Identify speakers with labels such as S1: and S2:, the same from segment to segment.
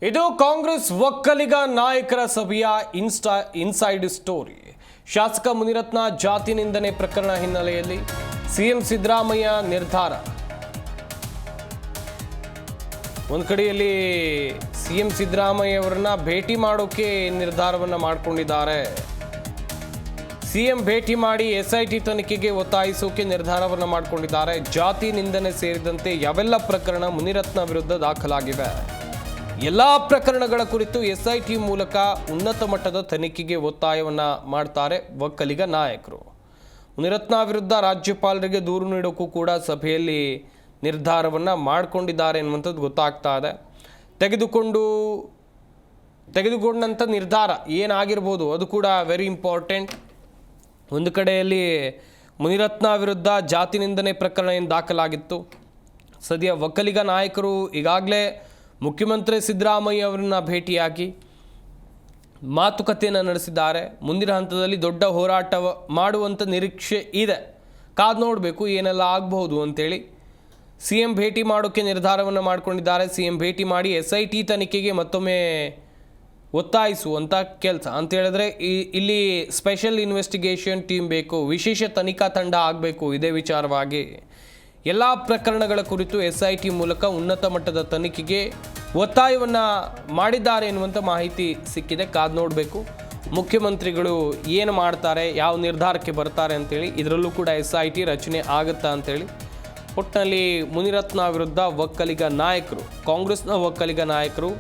S1: ಇದು ಕಾಂಗ್ರೆಸ್ ಒಕ್ಕಲಿಗ ನಾಯಕರ ಸಭೆಯ ಇನ್ಸೈಡ್ ಸ್ಟೋರಿ. ಶಾಸಕ ಮುನಿರತ್ನ ಜಾತಿ ನಿಂದನೆ ಪ್ರಕರಣ ಹಿನ್ನೆಲೆಯಲ್ಲಿ ಸಿಎಂ ಸಿದ್ದರಾಮಯ್ಯ ನಿರ್ಧಾರ. ಒಂದು ಕಡೆಯಲ್ಲಿ ಸಿಎಂ ಸಿದ್ದರಾಮಯ್ಯ ಅವರನ್ನ ಭೇಟಿ ಮಾಡೋಕೆ ನಿರ್ಧಾರವನ್ನು ಮಾಡಿಕೊಂಡಿದ್ದಾರೆ. ಸಿಎಂ ಭೇಟಿ ಮಾಡಿ ಎಸ್ಐಟಿ ತನಿಖೆಗೆ ಒತ್ತಾಯಿಸೋಕೆ ನಿರ್ಧಾರವನ್ನು ಮಾಡಿಕೊಂಡಿದ್ದಾರೆ. ಜಾತಿ ನಿಂದನೆ ಸೇರಿದಂತೆ ಯಾವೆಲ್ಲ ಪ್ರಕರಣ ಮುನಿರತ್ನ ವಿರುದ್ಧ ದಾಖಲಾಗಿವೆ, ಎಲ್ಲ ಪ್ರಕರಣಗಳ ಕುರಿತು ಎಸ್ಐಟಿ ಮೂಲಕ ಉನ್ನತ ಮಟ್ಟದ ತನಿಖೆಗೆ ಒತ್ತಾಯವನ್ನ ಮಾಡ್ತಾರೆ ಒಕ್ಕಲಿಗ ನಾಯಕರು. ಮುನಿರತ್ನ ವಿರುದ್ಧ ರಾಜ್ಯಪಾಲರಿಗೆ ದೂರು ನೀಡೋಕ್ಕೂ ಕೂಡ ಸಭೆಯಲ್ಲಿ ನಿರ್ಧಾರವನ್ನ ಮಾಡಿಕೊಂಡಿದ್ದಾರೆ ಎನ್ನುವಂಥದ್ದು ಗೊತ್ತಾಗ್ತಾ ಇದೆ. ತೆಗೆದುಕೊಂಡಂಥ ನಿರ್ಧಾರ ಏನಾಗಿರ್ಬೋದು ಅದು ಕೂಡ ವೆರಿ ಇಂಪಾರ್ಟೆಂಟ್. ಒಂದು ಕಡೆಯಲ್ಲಿ ಮುನಿರತ್ನ ವಿರುದ್ಧ ಜಾತಿ ನಿಂದನೆ ಪ್ರಕರಣ ಏನು ದಾಖಲಾಗಿತ್ತು. ಸದ್ಯ ಒಕ್ಕಲಿಗ ನಾಯಕರು ಈಗಾಗಲೇ ಮುಖ್ಯಮಂತ್ರಿ ಸಿದ್ದರಾಮಯ್ಯ ಅವರನ್ನ ಭೇಟಿಯಾಗಿ ಮಾತುಕತೆಯನ್ನು ನಡೆಸಿದ್ದಾರೆ. ಮುಂದಿನ ಹಂತದಲ್ಲಿ ದೊಡ್ಡ ಹೋರಾಟ ಮಾಡುವಂಥ ನಿರೀಕ್ಷೆ ಇದೆ. ಕಾದು ನೋಡಬೇಕು ಏನೆಲ್ಲ ಆಗಬಹುದು ಅಂತೇಳಿ. ಸಿಎಂ ಭೇಟಿ ಮಾಡೋಕ್ಕೆ ನಿರ್ಧಾರವನ್ನು ಮಾಡಿಕೊಂಡಿದ್ದಾರೆ. ಸಿಎಂ ಭೇಟಿ ಮಾಡಿ SIT ತನಿಖೆಗೆ ಮತ್ತೊಮ್ಮೆ ಒತ್ತಾಯಿಸುವಂಥ ಕೆಲಸ ಅಂತ ಹೇಳಿದ್ರೆ ಇಲ್ಲಿ ಸ್ಪೆಷಲ್ ಇನ್ವೆಸ್ಟಿಗೇಷನ್ ಟೀಮ್ ಬೇಕು, ವಿಶೇಷ ತನಿಖಾ ತಂಡ ಆಗಬೇಕು. ಇದೇ ವಿಚಾರವಾಗಿ ಎಲ್ಲ ಪ್ರಕರಣಗಳ ಕುರಿತು SIT ಮೂಲಕ ಉನ್ನತ ಮಟ್ಟದ ತನಿಖೆಗೆ ಒತ್ತಾಯವನ್ನು ಮಾಡಿದ್ದಾರೆ ಎನ್ನುವಂಥ ಮಾಹಿತಿ ಸಿಕ್ಕಿದೆ. ಕಾದು ನೋಡಬೇಕು ಮುಖ್ಯಮಂತ್ರಿಗಳು ಏನು ಮಾಡ್ತಾರೆ, ಯಾವ ನಿರ್ಧಾರಕ್ಕೆ ಬರ್ತಾರೆ ಅಂತೇಳಿ. ಇದರಲ್ಲೂ ಕೂಡ SIT ರಚನೆ ಆಗುತ್ತಾ ಅಂತೇಳಿ. ಒಟ್ಟಿನಲ್ಲಿ ಮುನಿರತ್ನ ವಿರುದ್ಧ ಒಕ್ಕಲಿಗ ನಾಯಕರು, ಕಾಂಗ್ರೆಸ್ನ ಒಕ್ಕಲಿಗ ನಾಯಕರು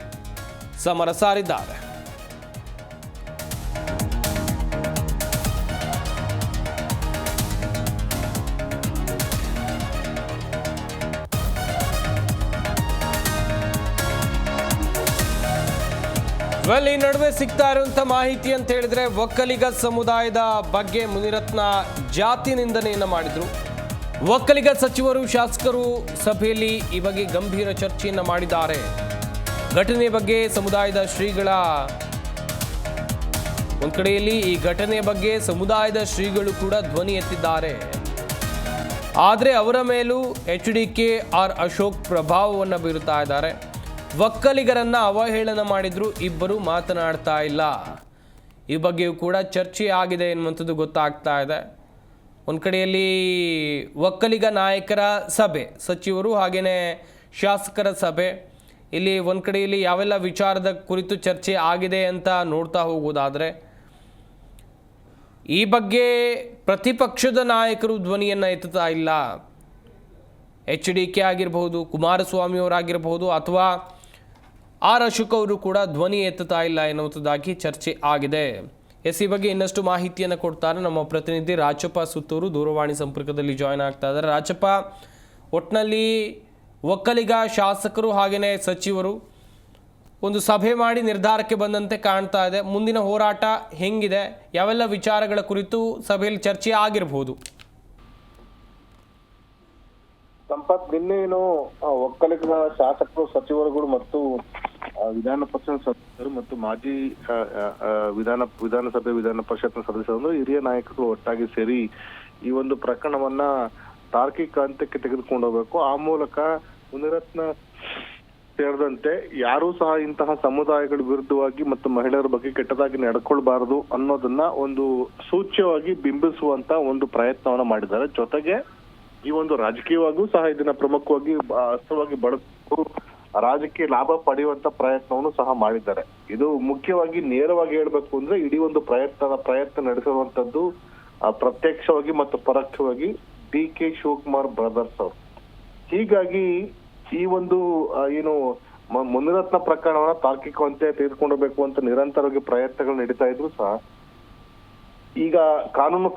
S1: ಸಮರ ಸಾರಿದ್ದಾರೆ. ಈ ನಡುವೆ ಸಿಗ್ತಾ ಇರುವಂಥ ಮಾಹಿತಿ ಅಂತ ಹೇಳಿದ್ರೆ ಒಕ್ಕಲಿಗ ಸಮುದಾಯದ ಬಗ್ಗೆ ಮುನಿರತ್ನ ಜಾತಿ ನಿಂದನೆಯನ್ನು ಮಾಡಿದ್ರು. ಒಕ್ಕಲಿಗ ಸಚಿವರು, ಶಾಸಕರು ಸಭೆಯಲ್ಲಿ ಈ ಬಗ್ಗೆ ಗಂಭೀರ ಚರ್ಚೆಯನ್ನು ಮಾಡಿದ್ದಾರೆ. ಘಟನೆ ಬಗ್ಗೆ ಸಮುದಾಯದ ಶ್ರೀಗಳ ಒಂದು ಕಡೆಯಲ್ಲಿ ಈ ಘಟನೆಯ ಬಗ್ಗೆ ಸಮುದಾಯದ ಶ್ರೀಗಳು ಕೂಡ ಧ್ವನಿ ಎತ್ತಿದ್ದಾರೆ. ಆದರೆ ಅವರ ಮೇಲೂ HDK ಅಶೋಕ್ ಪ್ರಭಾವವನ್ನು ಬೀರುತ್ತಾ ಇದ್ದಾರೆ. ಒಕ್ಕಲಿಗರನ್ನ ಅವಹೇಳನ ಮಾಡಿದ್ರು, ಇಬ್ಬರು ಮಾತನಾಡ್ತಾ ಇಲ್ಲ. ಈ ಬಗ್ಗೆಯೂ ಕೂಡ ಚರ್ಚೆ ಆಗಿದೆ ಎನ್ನುವಂಥದ್ದು ಗೊತ್ತಾಗ್ತಾ ಇದೆ. ಒಂದು ಕಡೆಯಲ್ಲಿ ಒಕ್ಕಲಿಗ ನಾಯಕರ ಸಭೆ, ಸಚಿವರು ಹಾಗೆಯೇ ಶಾಸಕರ ಸಭೆ. ಇಲ್ಲಿ ಒಂದು ಕಡೆಯಲ್ಲಿ ಯಾವೆಲ್ಲ ವಿಚಾರದ ಕುರಿತು ಚರ್ಚೆ ಆಗಿದೆ ಅಂತ ನೋಡ್ತಾ ಹೋಗೋದಾದರೆ, ಈ ಬಗ್ಗೆ ಪ್ರತಿಪಕ್ಷದ ನಾಯಕರು ಧ್ವನಿಯನ್ನು ಎತ್ತುತ್ತಾ ಇಲ್ಲ. HDK ಆಗಿರಬಹುದು, ಕುಮಾರಸ್ವಾಮಿ ಅವರಾಗಿರಬಹುದು, ಅಥವಾ ಅಶೋಕ್ ಅವರು ಕೂಡ ಧ್ವನಿ ಎತ್ತುತ್ತಾ ಇಲ್ಲ ಎನ್ನುವಂಥದ್ದಾಗಿ ಚರ್ಚೆ ಆಗಿದೆ. ಈ ಬಗ್ಗೆ ಇನ್ನಷ್ಟು ಮಾಹಿತಿಯನ್ನು ಕೊಡ್ತಾರೆ ನಮ್ಮ ಪ್ರತಿನಿಧಿ ರಾಚಪ್ಪ ಸುತ್ತೂರು. ದೂರವಾಣಿ ಸಂಪರ್ಕದಲ್ಲಿ ಜಾಯ್ನ್ ಆಗ್ತಾ ಇದ್ದಾರೆ. ರಾಚಪ್ಪ, ಒಟ್ಟಿನಲ್ಲಿ ಒಕ್ಕಲಿಗ ಶಾಸಕರು ಹಾಗೆಯೇ ಸಚಿವರು ಒಂದು ಸಭೆ ಮಾಡಿ ನಿರ್ಧಾರಕ್ಕೆ ಬಂದಂತೆ ಕಾಣ್ತಾ ಇದೆ. ಮುಂದಿನ ಹೋರಾಟ ಹೆಂಗಿದೆ, ಯಾವೆಲ್ಲ ವಿಚಾರಗಳ ಕುರಿತು ಸಭೆಯಲ್ಲಿ ಚರ್ಚೆ ಆಗಿರಬಹುದು?
S2: ಸಂಪತ್, ನಿನ್ನೇನು ಒಕ್ಕಲಿಗರ ಶಾಸಕರು, ಸಚಿವರುಗಳು ಮತ್ತು ವಿಧಾನ ಪರಿಷತ್ ಸದಸ್ಯರು ಮತ್ತು ಮಾಜಿ ವಿಧಾನಸಭೆ ವಿಧಾನ ಪರಿಷತ್ನ ಸದಸ್ಯರು, ಹಿರಿಯ ನಾಯಕರು ಒಟ್ಟಾಗಿ ಸೇರಿ ಈ ಒಂದು ಪ್ರಕರಣವನ್ನ ತಾರ್ಕಿಕ ಹಂತಕ್ಕೆ ತೆಗೆದುಕೊಂಡು ಹೋಗ್ಬೇಕು. ಆ ಮೂಲಕ ಮುನಿರತ್ನ ಸೇರಿದಂತೆ ಯಾರೂ ಸಹ ಇಂತಹ ಸಮುದಾಯಗಳ ವಿರುದ್ಧವಾಗಿ ಮತ್ತು ಮಹಿಳೆಯರ ಬಗ್ಗೆ ಕೆಟ್ಟದಾಗಿ ನಡ್ಕೊಳ್ಬಾರದು ಅನ್ನೋದನ್ನ ಒಂದು ಸೂಚ್ಯವಾಗಿ ಬಿಂಬಿಸುವಂತ ಒಂದು ಪ್ರಯತ್ನವನ್ನ ಮಾಡಿದ್ದಾರೆ. ಜೊತೆಗೆ ಈ ಒಂದು ರಾಜಕೀಯವಾಗೂ ಸಹ ಇದನ್ನ ಪ್ರಮುಖವಾಗಿ ಅಸ್ತ್ರವಾಗಿ ಬಳಸಿಕೊಂಡು ರಾಜಕೀಯ ಲಾಭ ಪಡೆಯುವಂತ ಪ್ರಯತ್ನವನ್ನು ಸಹ ಮಾಡಿದ್ದಾರೆ. ಇದು ಮುಖ್ಯವಾಗಿ ನೇರವಾಗಿ ಹೇಳ್ಬೇಕು ಅಂದ್ರೆ ಇಡೀ ಒಂದು ಪ್ರಯತ್ನ ನಡೆಸಿರುವಂತದ್ದು ಪ್ರತ್ಯಕ್ಷವಾಗಿ ಮತ್ತು ಪರೋಕ್ಷವಾಗಿ DK ಶಿವಕುಮಾರ್ ಬ್ರದರ್ಸ್ ಅವರು. ಹೀಗಾಗಿ ಈ ಒಂದು ಏನು ಮುನಿರತ್ನ ಪ್ರಕರಣವನ್ನ ತಾರ್ಕಿಕವಂತೆ ತೆಗೆದುಕೊಂಡು ಅಂತ ನಿರಂತರವಾಗಿ ಪ್ರಯತ್ನಗಳು ನಡೀತಾ ಇದ್ರು ಸಹ ಈಗ ಕಾನೂನು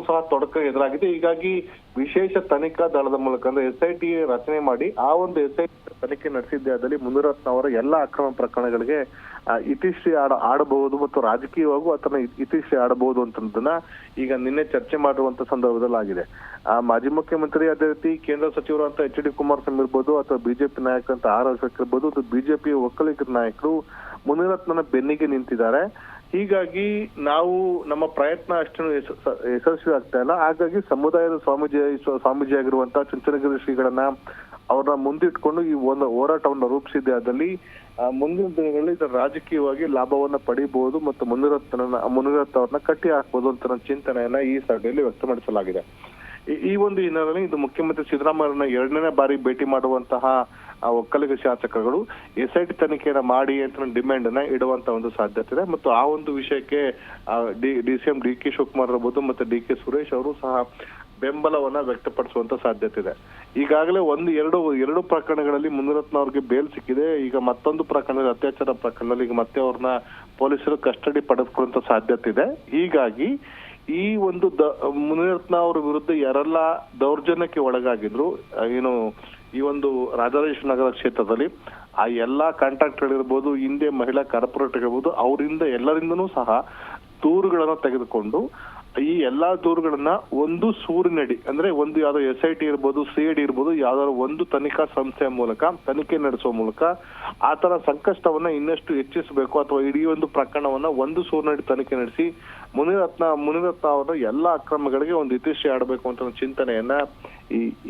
S2: ಸಹ ತೊಡಕ ಎದುರಾಗಿದೆ. ಹೀಗಾಗಿ ವಿಶೇಷ ತನಿಖಾ ದಳದ ಮೂಲಕ ಅಂದ್ರೆ SIT ರಚನೆ ಮಾಡಿ ಆ ಒಂದು SIT ತನಿಖೆ ನಡೆಸಿದ್ದೇ ಆದಲ್ಲಿ ಮುನಿರತ್ನ ಅವರ ಎಲ್ಲ ಅಕ್ರಮ ಪ್ರಕರಣಗಳಿಗೆ ಇತಿಶ್ರೀ ಆಡಬಹುದು ಮತ್ತು ರಾಜಕೀಯವಾಗೂ ಆತನ ಇತಿಶ್ರೀ ಆಡಬಹುದು ಅಂತದನ್ನ ಈಗ ನಿನ್ನೆ ಚರ್ಚೆ ಮಾಡಿರುವಂತ ಸಂದರ್ಭದಲ್ಲಿ ಆಗಿದೆ. ಮಾಜಿ ಮುಖ್ಯಮಂತ್ರಿ, ಅದೇ ರೀತಿ ಕೇಂದ್ರ ಸಚಿವರು ಅಂತ HD ಕುಮಾರಸ್ವಾಮಿ ಇರ್ಬೋದು, ಅಥವಾ ಬಿಜೆಪಿ ನಾಯಕ ಅಂತ ಅಶೋಕ್ ಇರ್ಬೋದು, ಅಥವಾ ಬಿಜೆಪಿ ಒಕ್ಕಲಿಗರ ನಾಯಕರು ಮುನಿರತ್ನನ ಬೆನ್ನಿಗೆ ನಿಂತಿದ್ದಾರೆ. ಹೀಗಾಗಿ ನಾವು ನಮ್ಮ ಪ್ರಯತ್ನ ಅಷ್ಟೇನು ಯಶಸ್ವಿ ಆಗ್ತಾ ಇಲ್ಲ. ಹಾಗಾಗಿ ಸಮುದಾಯದ ಸ್ವಾಮೀಜಿ ಆಗಿರುವಂತಹ ಚುಂಚನಗಿರಿ ಶ್ರೀಗಳನ್ನ ಅವ್ರನ್ನ ಮುಂದಿಟ್ಕೊಂಡು ಈ ಒಂದು ಹೋರಾಟವನ್ನ ರೂಪಿಸಿದೆ. ಅದಲ್ಲಿ ಮುಂದಿನ ದಿನಗಳಲ್ಲಿ ಇದರ ರಾಜಕೀಯವಾಗಿ ಲಾಭವನ್ನ ಪಡಿಬಹುದು ಮತ್ತು ಮುನಿರತ್ನ ಅವ್ರನ್ನ ಕಟ್ಟಿ ಹಾಕ್ಬೋದು ಅಂತ ಚಿಂತನೆಯನ್ನ ಈ ಸಭೆಯಲ್ಲಿ ವ್ಯಕ್ತಪಡಿಸಲಾಗಿದೆ. ಈ ಒಂದು ಹಿನ್ನೆಲೆಯಲ್ಲಿ ಇದು ಮುಖ್ಯಮಂತ್ರಿ ಸಿದ್ದರಾಮಯ್ಯರನ್ನ 2ನೇ ಬಾರಿ ಭೇಟಿ ಮಾಡುವಂತಹ ಒಕ್ಕಲಿಗ ಶಾಸಕರುಗಳು SIT ತನಿಖೆಯನ್ನ ಮಾಡಿ ಅಂತ ಡಿಮ್ಯಾಂಡ್ ಅನ್ನ ಇಡುವಂತ ಒಂದು ಸಾಧ್ಯತೆ ಇದೆ. ಮತ್ತು ಆ ಒಂದು ವಿಷಯಕ್ಕೆ DCM DK ಶಿವಕುಮಾರ್ ಇರಬಹುದು ಮತ್ತೆ DK ಸುರೇಶ್ ಅವರು ಸಹ ಬೆಂಬಲವನ್ನ ವ್ಯಕ್ತಪಡಿಸುವಂತ ಸಾಧ್ಯತೆ ಇದೆ. ಈಗಾಗಲೇ ಎರಡು ಪ್ರಕರಣಗಳಲ್ಲಿ ಮುನಿರತ್ನ ಅವ್ರಿಗೆ ಬೇಲ್ ಸಿಕ್ಕಿದೆ. ಈಗ ಮತ್ತೊಂದು ಪ್ರಕರಣದಲ್ಲಿ ಅತ್ಯಾಚಾರ ಪ್ರಕರಣದಲ್ಲಿ ಈಗ ಮತ್ತೆ ಅವ್ರನ್ನ ಪೊಲೀಸರು ಕಸ್ಟಡಿ ಪಡೆದುಕೊಳ್ಳುವಂತ ಸಾಧ್ಯತೆ ಇದೆ. ಹೀಗಾಗಿ ಈ ಒಂದು ಮುನಿರತ್ನ ಅವರ ವಿರುದ್ಧ ಯಾರೆಲ್ಲ ದೌರ್ಜನ್ಯಕ್ಕೆ ಒಳಗಾಗಿದ್ರು ಈ ಒಂದು ರಾಜರಾಜೇಶ್ವರ ನಗರ ಕ್ಷೇತ್ರದಲ್ಲಿ ಆ ಎಲ್ಲಾ ಕಾಂಟ್ರಾಕ್ಟರ್ ಇರ್ಬೋದು, ಹಿಂದೆ ಮಹಿಳಾ ಕಾರ್ಪೊರೇಟರ್ ಇರ್ಬೋದು, ಅವರಿಂದ ಎಲ್ಲರಿಂದನೂ ಸಹ ದೂರುಗಳನ್ನ ತೆಗೆದುಕೊಂಡು ಈ ಎಲ್ಲಾ ದೂರುಗಳನ್ನ ಒಂದು ಸೂರಿನಡಿ ಅಂದ್ರೆ ಒಂದು ಯಾವ್ದೋ SIT ಇರ್ಬೋದು, CID ಇರ್ಬೋದು, ಯಾವ್ದಾದ್ರು ಒಂದು ತನಿಖಾ ಸಂಸ್ಥೆಯ ಮೂಲಕ ತನಿಖೆ ನಡೆಸುವ ಮೂಲಕ ಆತರ ಸಂಕಷ್ಟವನ್ನ ಇನ್ನಷ್ಟು ಹೆಚ್ಚಿಸಬೇಕು ಅಥವಾ ಇಡೀ ಒಂದು ಪ್ರಕರಣವನ್ನ ಒಂದು ಸೂರಿನಡಿ ತನಿಖೆ ನಡೆಸಿ ಮುನಿರತ್ನ ಅವರ ಎಲ್ಲಾ ಅಕ್ರಮಗಳಿಗೆ ಒಂದು ಇತಿಶ್ರೀ ಆಡಬೇಕು ಅಂತ ಚಿಂತನೆಯನ್ನ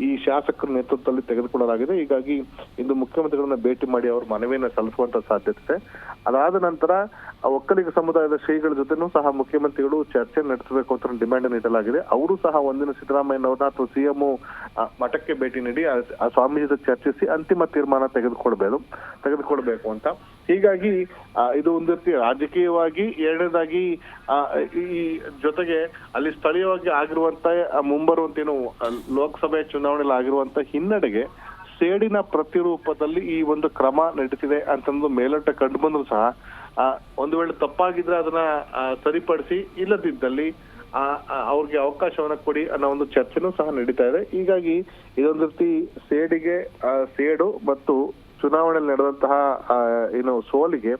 S2: ಈ ಶಾಸಕರ ನೇತೃತ್ವದಲ್ಲಿ ತೆಗೆದುಕೊಳ್ಳಲಾಗಿದೆ. ಹೀಗಾಗಿ ಇಂದು ಮುಖ್ಯಮಂತ್ರಿಗಳನ್ನ ಭೇಟಿ ಮಾಡಿ ಅವರು ಮನವಿಯನ್ನ ಸಲ್ಲಿಸುವಂತ ಸಾಧ್ಯತೆ ಇದೆ. ಅದಾದ ನಂತರ ಒಕ್ಕಲಿಗ ಸಮುದಾಯದ ಶ್ರೀಗಳ ಜೊತೆನೂ ಸಹ ಮುಖ್ಯಮಂತ್ರಿಗಳು ಚರ್ಚೆ ನಡೆಸಬೇಕು ಅಂತ ಡಿಮ್ಯಾಂಡ್ ನೀಡಲಾಗಿದೆ. ಅವರು ಸಹ ಒಂದಿನ ಸಿದ್ದರಾಮಯ್ಯನವ್ರನ್ನ ಅಥವಾ CM ಮಠಕ್ಕೆ ಭೇಟಿ ನೀಡಿ ಆ ಸ್ವಾಮೀಜಿ ಜೊತೆ ಚರ್ಚಿಸಿ ಅಂತಿಮ ತೀರ್ಮಾನ ತೆಗೆದುಕೊಳ್ಬೇಕು ಅಂತ. ಹೀಗಾಗಿ ಇದು ಒಂದು ರೀತಿ ರಾಜಕೀಯವಾಗಿ, ಎರಡನೇದಾಗಿ ಈ ಜೊತೆಗೆ ಅಲ್ಲಿ ಸ್ಥಳೀಯವಾಗಿ ಆಗಿರುವಂತ ಮುಂಬರುವಂತ ಲೋಕಸಭೆ ಚುನಾವಣೆಯಲ್ಲಿ ಆಗಿರುವಂತ ಹಿನ್ನಡೆಗೆ ಸೇಡಿನ ಪ್ರತಿರೂಪದಲ್ಲಿ ಈ ಒಂದು ಕ್ರಮ ನಡೀತಿದೆ ಅಂತಂದು ಮೇಲ್ನೋಟ ಕಂಡು ಬಂದ್ರು ಸಹ ಒಂದು ವೇಳೆ ತಪ್ಪಾಗಿದ್ರೆ ಅದನ್ನ ಸರಿಪಡಿಸಿ, ಇಲ್ಲದಿದ್ದಲ್ಲಿ ಅವ್ರಿಗೆ ಅವಕಾಶವನ್ನ ಕೊಡಿ ಅನ್ನೋ ಒಂದು ಚರ್ಚೆನೂ ಸಹ ನಡೀತಾ ಇದೆ. ಹೀಗಾಗಿ ಇದೊಂದು ರೀತಿ ಸೇಡು ಮತ್ತು ಚುನಾವಣೆಯಲ್ಲಿ ನಡೆದಂತಹ ಸೋಲಿಗೆ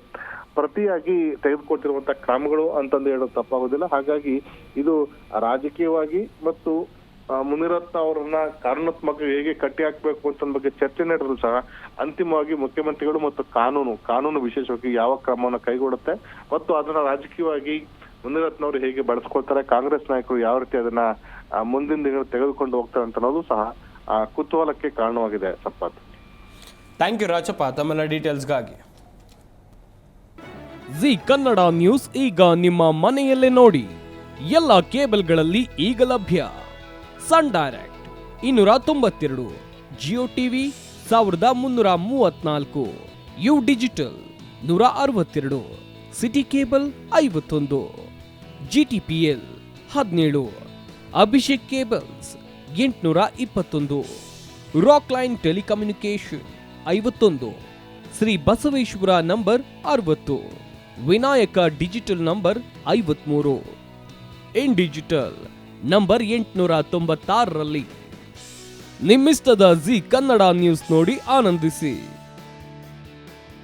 S2: ಪ್ರತಿಯಾಗಿ ತೆಗೆದುಕೊಟ್ಟಿರುವಂತಹ ಕ್ರಮಗಳು ಅಂತಂದು ಹೇಳೋದು ತಪ್ಪಾಗೋದಿಲ್ಲ. ಹಾಗಾಗಿ ಇದು ರಾಜಕೀಯವಾಗಿ ಮತ್ತು ಮುನಿರತ್ನ ಅವರನ್ನ ಕಾನೂನಾತ್ಮಕ ಹೇಗೆ ಕಟ್ಟಿ ಹಾಕ್ಬೇಕು ಅಂತ ಬಗ್ಗೆ ಚರ್ಚೆ ನಡೆದ್ರು ಸಹ ಅಂತಿಮವಾಗಿ ಮುಖ್ಯಮಂತ್ರಿಗಳು ಮತ್ತು ಕಾನೂನು ವಿಶೇಷವಾಗಿ ಯಾವ ಕ್ರಮವನ್ನು ಕೈಗೊಳ್ಳುತ್ತೆ ಮತ್ತು ಅದನ್ನ ರಾಜಕೀಯವಾಗಿ ಮುನಿರತ್ನ ಅವರು ಹೇಗೆ ಬಳಸ್ಕೊಳ್ತಾರೆ, ಕಾಂಗ್ರೆಸ್ ನಾಯಕರು ಯಾವ ರೀತಿ ಅದನ್ನ ಮುಂದಿನ ದಿನ ತೆಗೆದುಕೊಂಡು ಹೋಗ್ತಾರೆ ಅಂತ ಅನ್ನೋದು ಸಹ ಕುತೂಹಲಕ್ಕೆ ಕಾರಣವಾಗಿದೆ. ಸಂಪತ್,
S1: ಥ್ಯಾಂಕ್ ಯು ರಾಜಪ್ಪ ತಮ್ಮೆಲ್ಲ ಡೀಟೇಲ್ಸ್ಗಾಗಿ.
S3: ಜಿ ಕನ್ನಡ ನ್ಯೂಸ್ ಈಗ ನಿಮ್ಮ ಮನೆಯಲ್ಲೇ ನೋಡಿ. ಎಲ್ಲ ಕೇಬಲ್ಗಳಲ್ಲಿ ಈಗ ಲಭ್ಯ. Sun Direct 292, Jio TV 1334, U digital 162, City Cable 51, GTPL 17, Abhishek cables 821, Rock Line telecommunication 51, Shri Basaveshwara number 60, Vinayaka digital number 53, In digital number 896ರಲ್ಲಿ. ನಿಮ್ಮಿಸ್ತದ ಜಿ ಕನ್ನಡ ನ್ಯೂಸ್ ನೋಡಿ ಆನಂದಿಸಿ.